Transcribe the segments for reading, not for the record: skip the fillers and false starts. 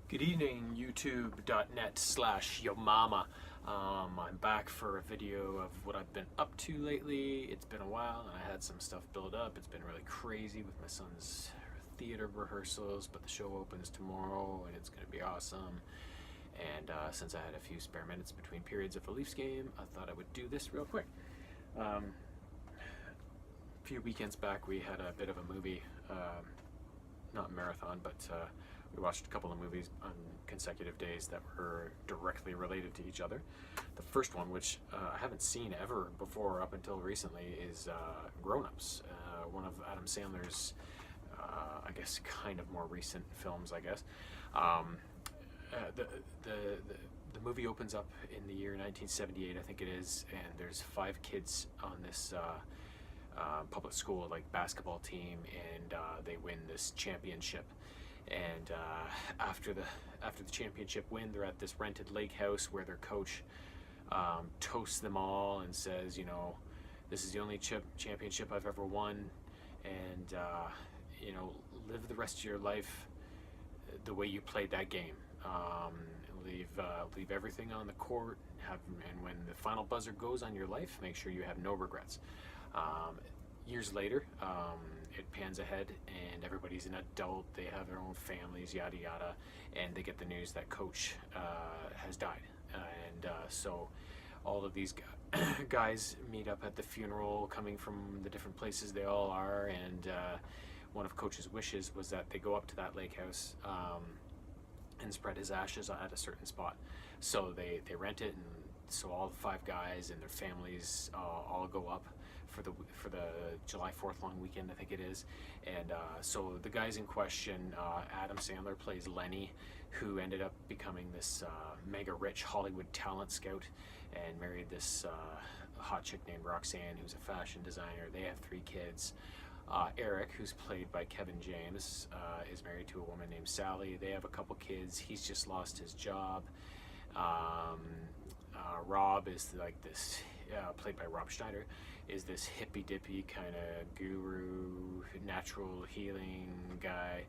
Good evening, youtube.net/yomama. I'm back for a video of what I've been up to lately. It's been a while and I had some stuff build up. It's been really crazy with my son's theater rehearsals, but the show opens tomorrow and it's going to be awesome. And since I had a few spare minutes between periods of the Leafs game, I thought I would do this real quick. A few weekends back we had a bit of a movie, not marathon, but we watched a couple of movies on consecutive days that were directly related to each other. The first one, which I haven't seen ever before up until recently, is Grown Ups, one of Adam Sandler's, I guess, kind of more recent films, I guess. The movie opens up in the year 1978, I think it is, and there's 5 kids on this public school like basketball team, and they win this championship. And after the championship win, they're at this rented lake house where their coach toasts them all and says, you know, this is the only championship I've ever won, and you know, live the rest of your life the way you played that game. Leave everything on the court, and when the final buzzer goes on your life, make sure you have no regrets. Years later, it pans ahead and everybody's an adult, they have their own families, yada yada, and they get the news that coach has died. So all of these guys meet up at the funeral, coming from the different places they all are, and one of coach's wishes was that they go up to that lake house and spread his ashes at a certain spot. So they rent it, and so all the 5 guys and their families all go up for the July 4th long weekend, I think it is. And so the guys in question, Adam Sandler plays Lenny, who ended up becoming this mega rich Hollywood talent scout and married this hot chick named Roxanne, who's a fashion designer. They have 3 kids. Eric, who's played by Kevin James, is married to a woman named Sally. They have a couple kids. He's just lost his job. Rob is like this, played by Rob Schneider, is this hippy-dippy kind of guru, natural healing guy,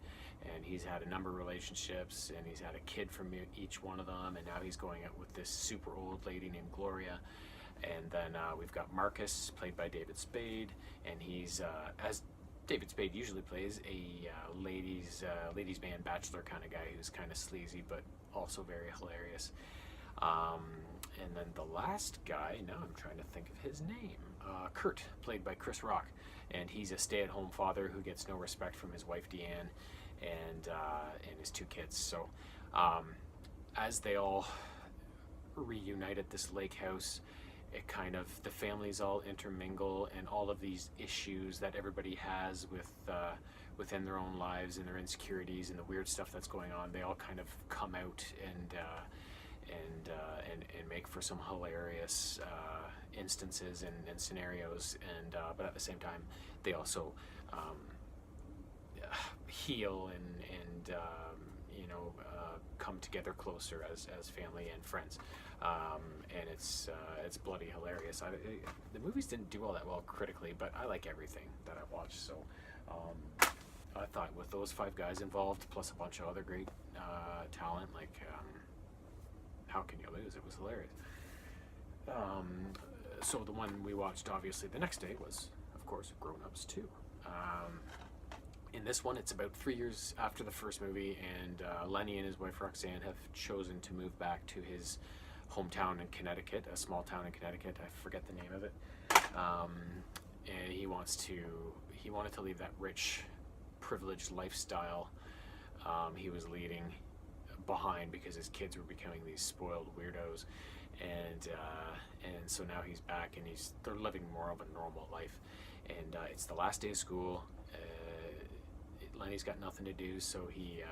and he's had a number of relationships, and he's had a kid from each one of them, and now he's going out with this super old lady named Gloria. And then we've got Marcus, played by David Spade, and he's, as David Spade usually plays, a ladies man bachelor kind of guy who's kind of sleazy but also very hilarious. And then the last guy, now I'm trying to think of his name, Kurt, played by Chris Rock, and he's a stay-at-home father who gets no respect from his wife Deanne and his 2 kids. So as they all reunite at this lake house, it kind of, the families all intermingle, and all of these issues that everybody has with within their own lives and their insecurities and the weird stuff that's going on, they all kind of come out and make for some hilarious instances and scenarios, and but at the same time they also heal and you know, come together closer as family and friends, and it's bloody hilarious. The movies didn't do all that well critically, but I like everything that I watched, so I thought with those 5 guys involved plus a bunch of other great talent, like how can you lose? It was hilarious. So the one we watched obviously the next day was, of course, Grown Ups 2. In this one, it's about 3 years after the first movie, and Lenny and his wife Roxanne have chosen to move back to his hometown in Connecticut, a small town in Connecticut. I forget the name of it. And he wanted to leave that rich, privileged lifestyle he was leading behind because his kids were becoming these spoiled weirdos, and so now he's back and they're living more of a normal life, and it's the last day of school. Lenny's got nothing to do, so he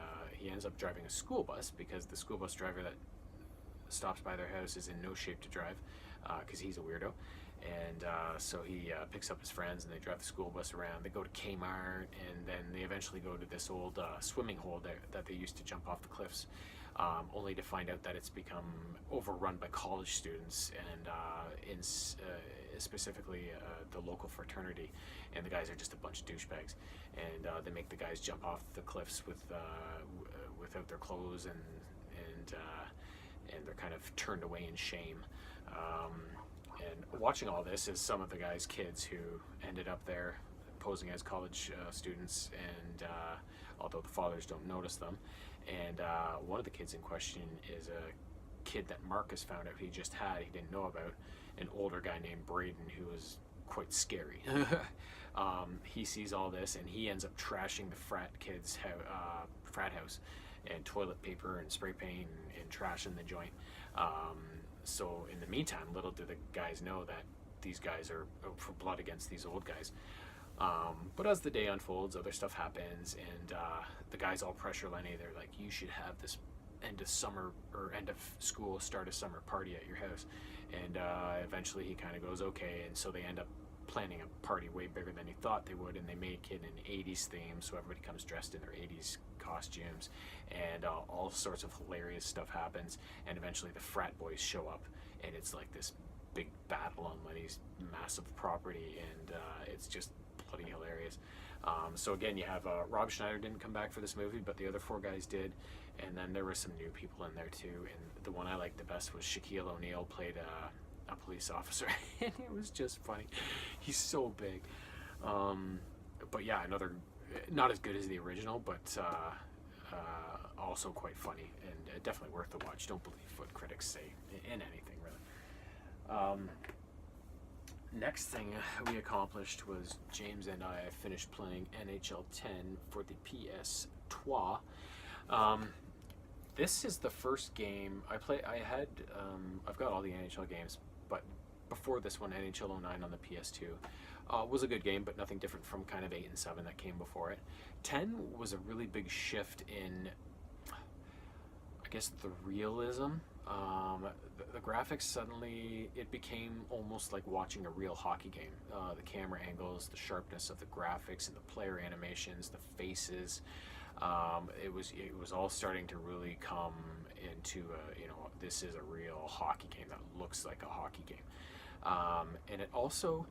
ends up driving a school bus because the school bus driver that stops by their house is in no shape to drive because he's a weirdo. And so he picks up his friends and they drive the school bus around. They go to Kmart, and then they eventually go to this old swimming hole there that they used to jump off the cliffs only to find out that it's become overrun by college students and specifically the local fraternity, and the guys are just a bunch of douchebags, and they make the guys jump off the cliffs without their clothes, and they're kind of turned away in shame. And watching all this is some of the guys' kids who ended up there posing as college students, and although the fathers don't notice them. And one of the kids in question is a kid that Marcus found out he just had, he didn't know about, an older guy named Braden who was quite scary. He sees all this and he ends up trashing the frat kids' frat house, and toilet paper and spray paint and trash in the joint. So in the meantime, little do the guys know that these guys are out for blood against these old guys. But as the day unfolds, other stuff happens, and the guys all pressure Lenny. They're like, you should have this end of summer or end of school, start a summer party at your house. And eventually he kind of goes, okay. And so they end up planning a party way bigger than he thought they would, and they make it an 80s theme, so everybody comes dressed in their 80s costumes, and all sorts of hilarious stuff happens. And eventually the frat boys show up, and it's like this big battle on Lenny's massive property, and it's just bloody hilarious. So again, you have Rob Schneider didn't come back for this movie, but the other four guys did, and then there were some new people in there too. And the one I liked the best was Shaquille O'Neal played a police officer, and it was just funny. He's so big. But yeah, another not as good as the original, but also quite funny, and definitely worth the watch. Don't believe what critics say in anything really. Next thing we accomplished was James and I finished playing NHL 10 for the PS2. This is the first game I play. I've got all the NHL games, but before this one, NHL 09 on the PS2 was a good game, but nothing different from kind of 8 and 7 that came before it. 10 was a really big shift in, I guess, the realism. The graphics, suddenly it became almost like watching a real hockey game. The camera angles, the sharpness of the graphics and the player animations, the faces, it was all starting to really come into this is a real hockey game that looks like a hockey game. And it also,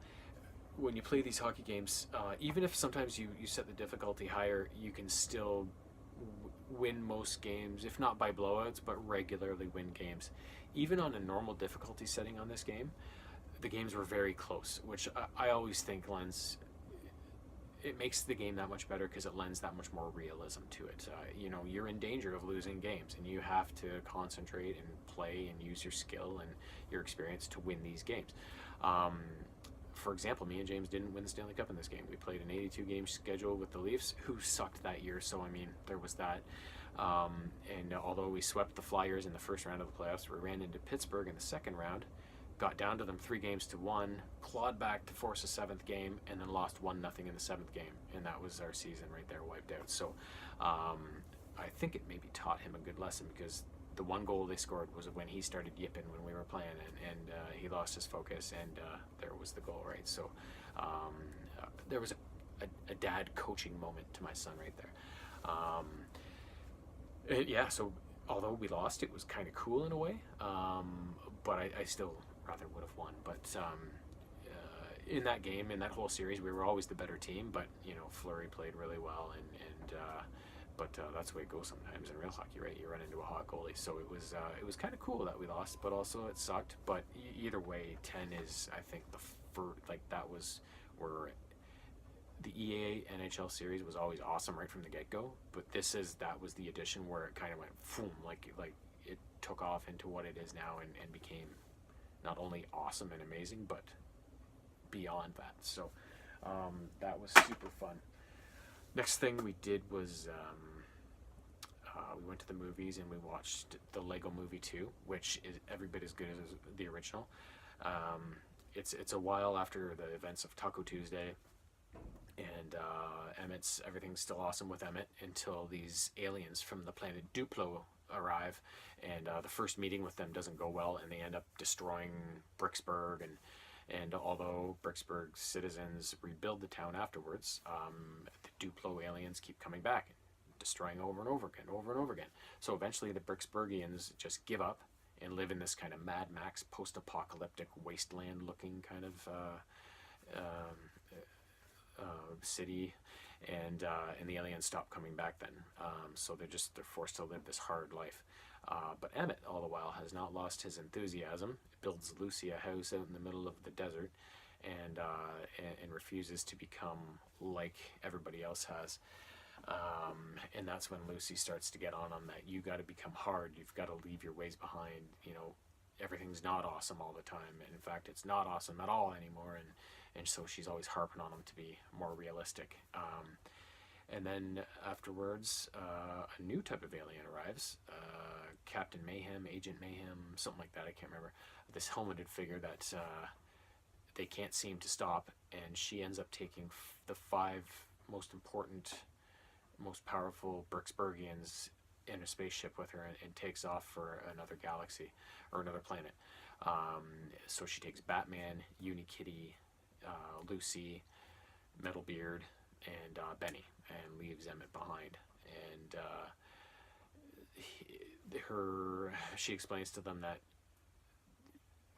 when you play these hockey games, even if sometimes you set the difficulty higher, you can still win most games, if not by blowouts, but regularly win games. Even on a normal difficulty setting on this game, the games were very close, which I always think it makes the game that much better because it lends that much more realism to it. You're in danger of losing games, and you have to concentrate and play and use your skill and your experience to win these games. For example, me and James didn't win the Stanley Cup in this game. We played an 82-game schedule with the Leafs, who sucked that year, so I mean, there was that. And although we swept the Flyers in the first round of the playoffs, we ran into Pittsburgh in the second round, got down to them 3-1, clawed back to force a 7th game, and then lost 1-0 in the 7th game, and that was our season right there wiped out. So I think it maybe taught him a good lesson, because the one goal they scored was when he started yipping when we were playing, and he lost his focus, and there was the goal, right? So there was a dad coaching moment to my son right there. Yeah, so although we lost, it was kind of cool in a way, but I still rather would have won. But in that game, in that whole series, we were always the better team, but Fleury played really well, but that's the way it goes sometimes in real hockey, right? You run into a hot goalie. So it was kind of cool that we lost, but also it sucked. But either way, 10 is, I think, that was where the EA NHL series was always awesome right from the get-go. But that was the edition where it kind of went boom, like it took off into what it is now, and became not only awesome and amazing, but beyond that. So that was super fun. Next thing we did was we went to the movies and we watched the Lego Movie 2, which is every bit as good as the original. It's a while after the events of Taco Tuesday, and everything's still awesome with Emmett until these aliens from the planet Duplo arrive, and the first meeting with them doesn't go well, and they end up destroying Bricksburg, and although Bricksburg's citizens rebuild the town afterwards, the Duplo aliens keep coming back and destroying over and over again, over and over again. So eventually the Bricksburgians just give up and live in this kind of Mad Max post-apocalyptic wasteland-looking kind of city, and the aliens stop coming back then. So they're forced to live this hard life. But Emmett, all the while, has not lost his enthusiasm. Builds Lucy a house out in the middle of the desert, and refuses to become like everybody else has. And that's when Lucy starts to get on that. You got to become hard. You've got to leave your ways behind. You know, everything's not awesome all the time. And in fact, it's not awesome at all anymore. And so she's always harping on him to be more realistic. And then afterwards, a new type of alien arrives. Captain Mayhem, Agent Mayhem, something like that. I can't remember. This helmeted figure that they can't seem to stop. And she ends up taking the 5 most important, most powerful Bricksburgians in a spaceship with her, and takes off for another galaxy or another planet. So she takes Batman, Unikitty, Lucy, Metalbeard, and Benny, and leaves Emmett behind. And she explains to them that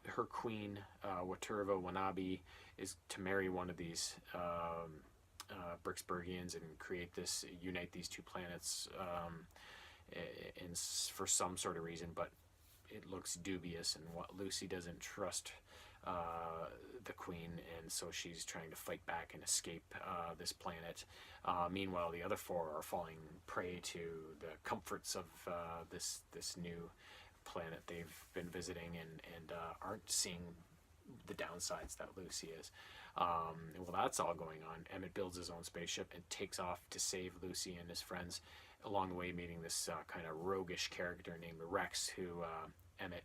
her queen, Waturva Wanabi, is to marry one of these Bricksburgians and unite these 2 planets, for some sort of reason, but it looks dubious, and Lucy doesn't trust the queen, and so she's trying to fight back and escape this planet. Meanwhile, the other 4 are falling prey to the comforts of this new planet they've been visiting, and aren't seeing the downsides that Lucy is. Well, that's all going on. Emmett builds his own spaceship and takes off to save Lucy and his friends, along the way meeting this kind of roguish character named Rex, who Emmett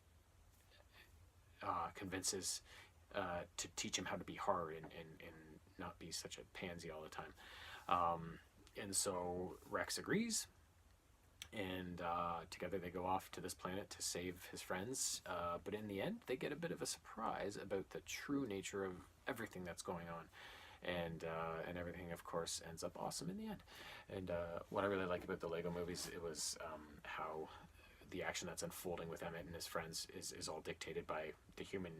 convinces to teach him how to be hard and not be such a pansy all the time. And so Rex agrees, and together they go off to this planet to save his friends. But in the end, they get a bit of a surprise about the true nature of everything that's going on. And everything, of course, ends up awesome in the end. And what I really like about the Lego movies, it was how the action that's unfolding with Emmett and his friends is all dictated by the human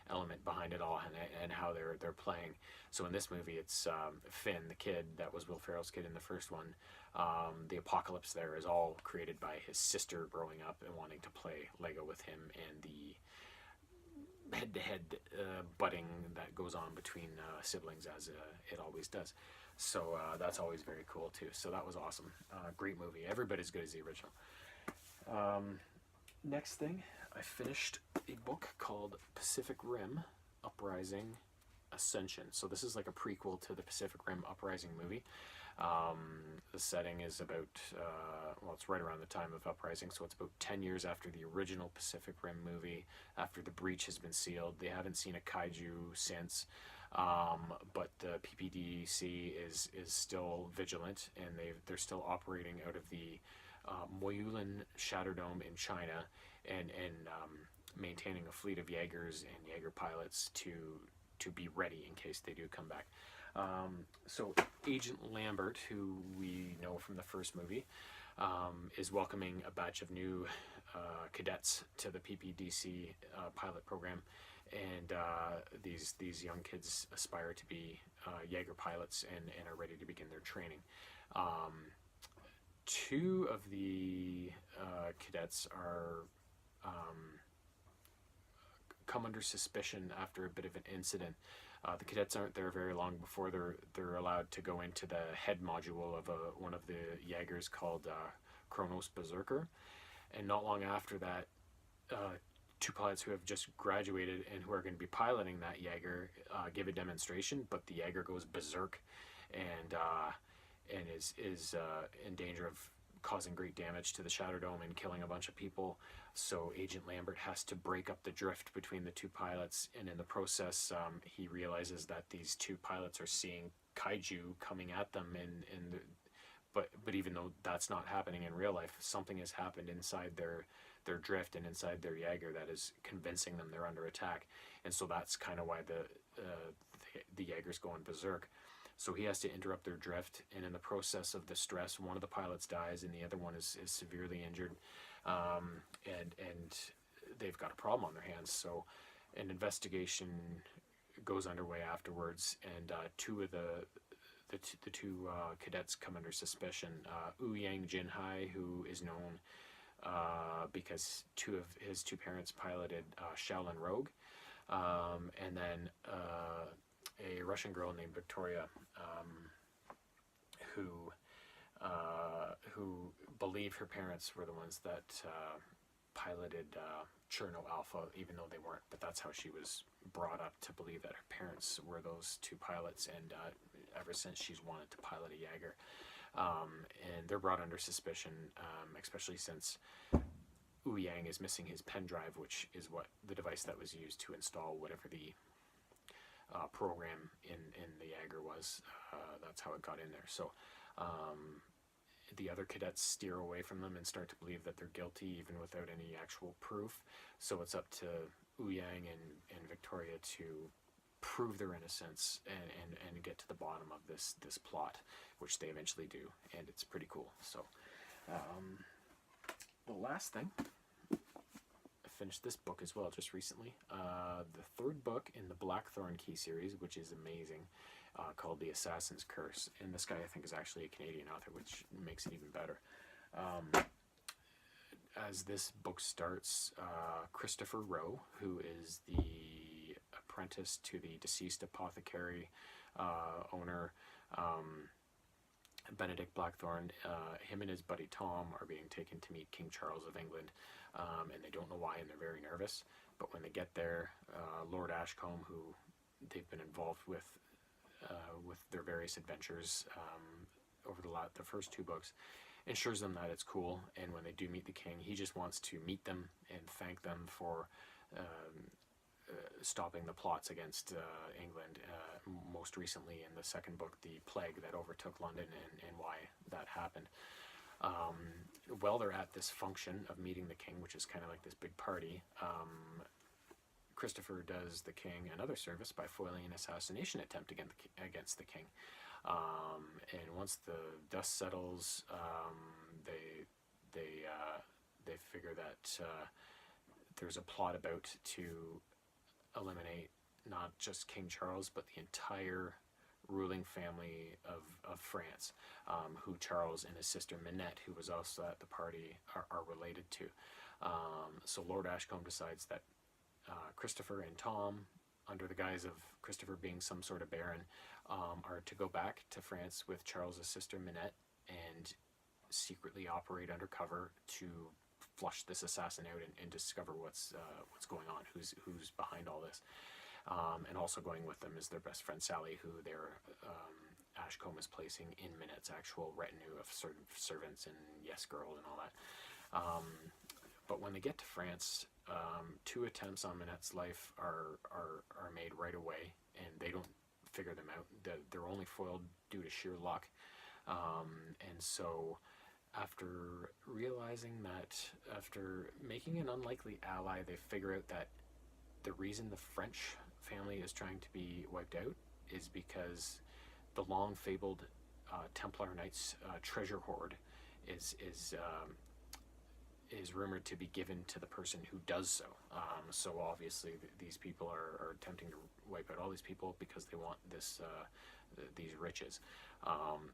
element behind it all, and how they're playing. So in this movie, it's Finn, the kid that was Will Ferrell's kid in the first one. The apocalypse there is all created by his sister growing up and wanting to play Lego with him, and the head-to-head butting that goes on between siblings, as it always does. So that's always very cool too. So that was awesome. Great movie. Every bit as good as the original. Next thing, I finished a book called Pacific Rim Uprising, Ascension. So this is like a prequel to the Pacific Rim Uprising movie. The setting is about, it's right around the time of Uprising, so it's about 10 years after the original Pacific Rim movie, after the breach has been sealed. They haven't seen a kaiju since, but the PPDC is still vigilant, and they're still operating out of the Moyulan Shatterdome in China, and maintaining a fleet of Jaegers and Jaeger pilots to be ready in case they do come back. So Agent Lambert, who we know from the first movie, is welcoming a batch of new cadets to the PPDC pilot program, and these young kids aspire to be Jaeger pilots and are ready to begin their training. 2 of the cadets are come under suspicion after a bit of an incident. The cadets aren't there very long before they're allowed to go into the head module of one of the Jaegers called Kronos Berserker, and not long after that, 2 pilots who have just graduated and who are going to be piloting that Jaeger give a demonstration, but the Jaeger goes berserk and is in danger of causing great damage to the Shatterdome and killing a bunch of people. So Agent Lambert has to break up the drift between the 2 pilots, and in the process he realizes that these 2 pilots are seeing kaiju coming at them, but even though that's not happening in real life, something has happened inside their drift and inside their Jaeger that is convincing them they're under attack. And so that's kind of why the Jaeger's going berserk. So he has to interrupt their drift, and in the process of the stress, one of the pilots dies and the other one is severely injured, and they've got a problem on their hands. So an investigation goes underway afterwards, and two of the two cadets come under suspicion. Ouyang Jinhai, who is known because his two parents piloted Shaolin Rogue, and then a Russian girl named Victoria, who believed her parents were the ones that piloted Cherno Alpha, even though they weren't. But that's how she was brought up to believe that her parents were those two pilots, and ever since she's wanted to pilot a Jaeger. And they're brought under suspicion, especially since Ouyang is missing his pen drive, which is what the device that was used to install whatever the program in the Jaeger was. That's how it got in there. So the other cadets steer away from them and start to believe that they're guilty even without any actual proof. So it's up to Ouyang and Victoria to prove their innocence and get to the bottom of this plot, which they eventually do, and it's pretty cool. So the last thing, I finished this book as well just recently, the third book in the Blackthorn Key series, which is amazing, called The Assassin's Curse, and this guy I think is actually a Canadian author, which makes it even better. As this book starts, Christopher Rowe, who is the apprentice to the deceased apothecary owner, Benedict Blackthorn, him and his buddy Tom are being taken to meet King Charles of England, and they don't know why, and they're very nervous. But when they get there, Lord Ashcombe, who they've been involved with their various adventures over the first two books, ensures them that it's cool. And when they do meet the king, he just wants to meet them and thank them for stopping the plots against England, most recently in the second book, the plague that overtook London, and why that happened. While they're at this function of meeting the king, which is kind of like this big party, Christopher does the king another service by foiling an assassination attempt against the king. And once the dust settles, they figure that there's a plot about to eliminate not just King Charles, but the entire ruling family of France, who Charles and his sister Minette, who was also at the party, are related to. So Lord Ashcombe decides that Christopher and Tom, under the guise of Christopher being some sort of baron, are to go back to France with Charles's sister Minette and secretly operate undercover to flush this assassin out and discover what's going on, who's behind all this. And also going with them is their best friend Sally, who Ashcombe is placing in Minette's actual retinue of servants and yes girl and all that. But when they get to France, two attempts on Minette's life are made right away, and they don't figure them out. They're only foiled due to sheer luck. And so after realizing that, after making an unlikely ally, they figure out that the reason the French family is trying to be wiped out is because the long fabled Templar Knights treasure hoard is rumored to be given to the person who does so. So obviously these people are attempting to wipe out all these people because they want these riches.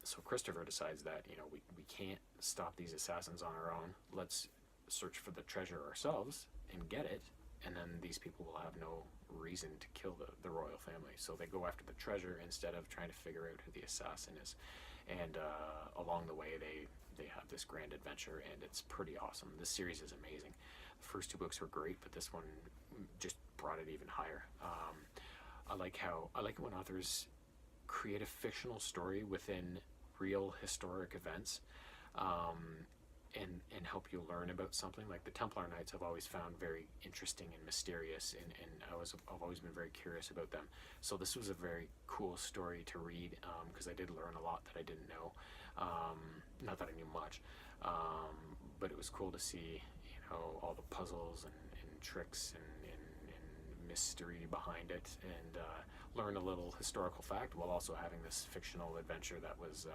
So Christopher decides that, we can't stop these assassins on our own. Let's search for the treasure ourselves and get it, and then these people will have no reason to kill the royal family. So they go after the treasure instead of trying to figure out who the assassin is. And along the way they have this grand adventure, and it's pretty awesome. This series is amazing. The first two books were great, but this one just brought it even higher. I like it when authors create a fictional story within real historic events, and help you learn about something. Like the Templar Knights I've always found very interesting and mysterious, and I've always been very curious about them. So this was a very cool story to read, because I did learn a lot that I didn't know. Not that I knew much, but it was cool to see all the puzzles and tricks and mystery behind it, and learn a little historical fact while also having this fictional adventure that was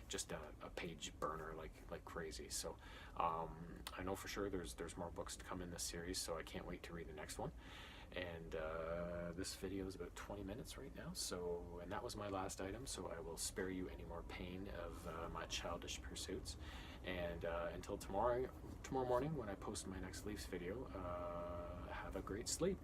just a page burner like crazy. So I know for sure there's more books to come in this series, so I can't wait to read the next one. And this video is about 20 minutes right now, and that was my last item, so I will spare you any more pain of my childish pursuits. And until tomorrow morning when I post my next Leafs video, have a great sleep.